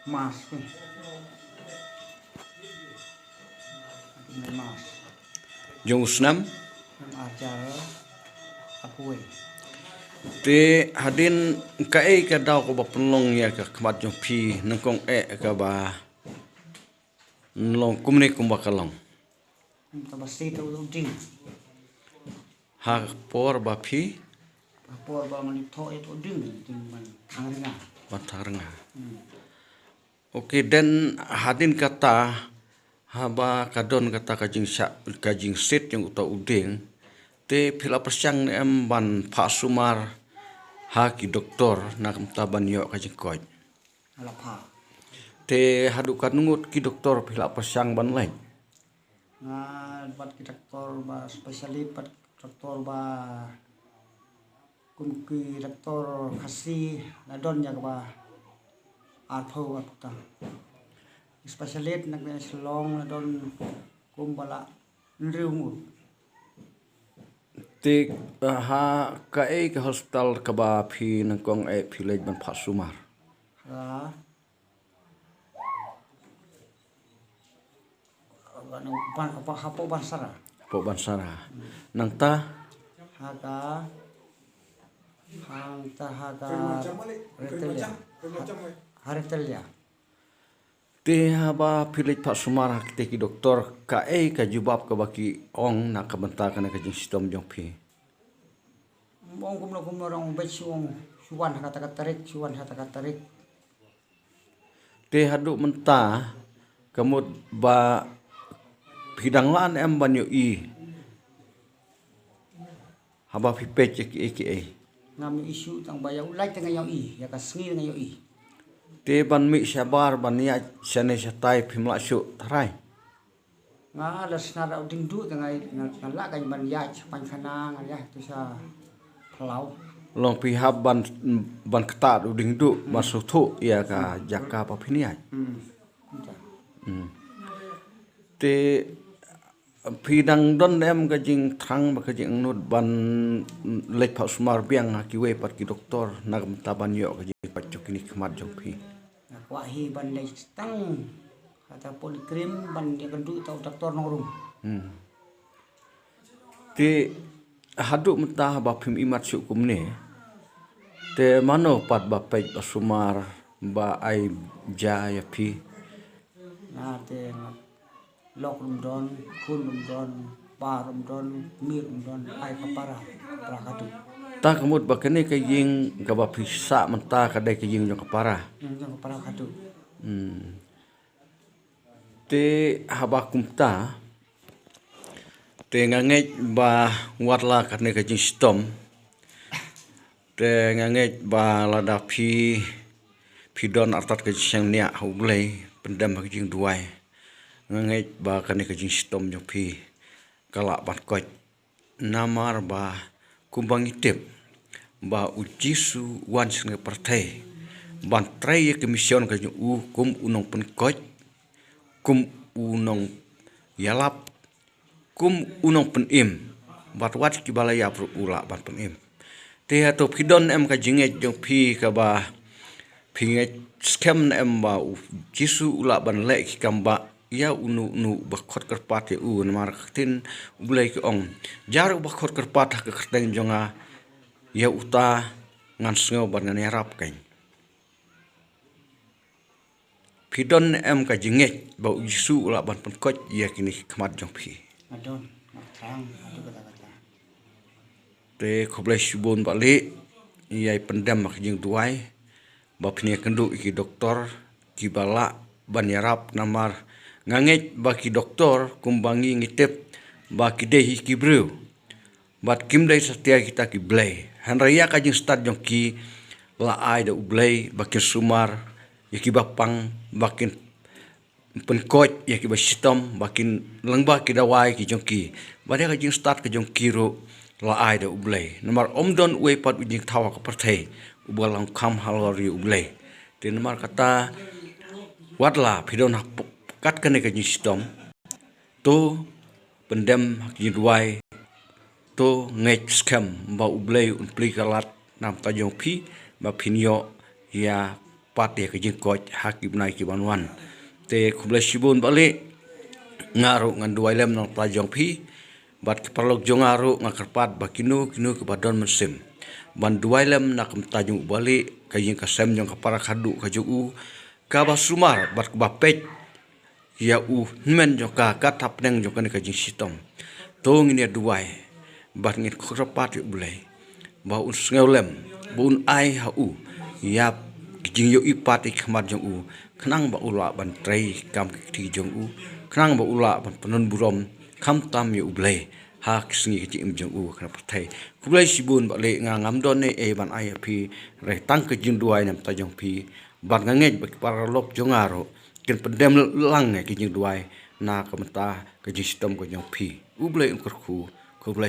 Mas nih. Mas. Jong usnam Ajar aku te hadin kai ka daw ko ba penlong ya ka kmat jong pi nangkong ka ba nlong kumne kumba kalong Tabasi tu ding. ha por ba pi Por ba man tho itu ding man angna. batarnga. Oke, dan hadin kata haba kadon kata kajing sit yang uta uding te pila persyang em ban Pak Sumar ha ki doktor nak taban yo kajing koj Alapa. te hadu kanungut ki doktor pila persyang ban lain Bat ki doktor ba spesialis bat doktor ba ki doktor khasi ladon ya ba arpo ba puta. Spesialis nak selong ladon kumbala nriungut. te ha kai ke hospital ka ba phi nangkong village ban Pak Sumar Ha. Ban apa hapo bansara. po bansara nang ta Haga Haretelia. te haba village Pak Sumar te ki doktor ka jubab ka baki ong nak kabanta kana kajing sistem jong phi Bong kumno orang besuang suwan kata tarik. te hadu menta kamut ba bidang lan em banyo i haba pi pech ki Ngami isu tang bayau lai tengah yau ya kasngi tengah yau te ban mi sabar ban ya sane satai phimla su tharai Nga las nara ding du tengah ngalak kan ban ya pan khanang ya tu sa pelau. long pi hab ban ketat uding du masuk thu ya ka jaka pa phinia te pidang don em kajing thang ba kajing nut ban lek Pak Sumar biang ha ki we pat ki doktor nak taban yo kajing pat chokini khmat jong phi Wahi ban lai tang kata polikrim ban dia kendu tau doktor nongrum. te hadu menta ba phim imat su kumne te mano pat ba pej Pak Sumar ba ai ja ya phi Nah te lok rumdon, kun rumdon, pa rumdon, mir rumdon, ai kapara prakatu. ta kamut ba kene kajing ka ba phi sa menta ka dai kajing jong kapara Yang kapara katu. te haba kumta te nganget ba watla kane kajing stom te nganget ba lada phi don artat kajing nia hublei pendam kajing duai nganget ba kane kajing stom jong phi kala bat koj namar ba kumbang itip ba ujisu wan senge partai ban trai ke mission kajing kum unong pen koj kum unong yalap kum unong pen im bat wat ki balaya pro ula ban pen im te ato pidon em kajing jong phi ka ba phinget scam em ba jisu ula ban le ki kamba ya unu bakhot kerpat ya namar tin ulai ki ong jar bakhot kerpat ka kerteng jonga ya uta ngan sngo ban ngan yarap kain pidon em ka jinget ba jisu ula ban penkot ya kini khmat jong phi Adon, terang, adu kata-kata. te khoblai subon bali yai pendam mak jing tuai ba phine kendu ki doktor ki bala ban yarap namar nganget ba ki doktor kumbangi ngitep ba ki dehi ki bru bat kim dai satia kita ki blai han raya ka jing start jong ki la ai da ublai bakin Sumar yaki bapang bakin penkoj yaki basitom bakin lengba ki dawai ki jongki bade ka jing start ka jongki ro la ai da ublai nomor omdon we pat ujing thawa ka parthai ubalang kham halori ublai te nomor kata watla phidon kat kane ka jing sitom to pendem ki duai to ngek scam ba ublai unpli kalat nam ta jong phi ba phinyo ya kerpat ya ke jing koj hakim nai ki banwan te kumle sibun balik ngaru ngan duai lem nang tajong phi bat ke perlok jongaru ngakerpat bakinu kinu ke badon mesim ban duai lem nak tajung balik kajing kasem jong kapara khadu kaju ka basumar bat ke bapet ya men jong ka tap neng jong kan kajing sitom tong ini duai bat ngit kerpat yu bulai ba un lem bun ai hau yap jing yo ipat ikmat jong kenang ba ula ban trei kam ti jong kenang ba ula ban penon burom kham tam yu blai ha singi ki im jong kana pathai kublai sibun ba le ngam don ne e ban ai phi re tang ke jing duai nam ta jong phi ban ngej ba para lop jong aro ken pendem lang ke jing duai na kamta ke jing sistem ko jong phi ublai kur khu kublai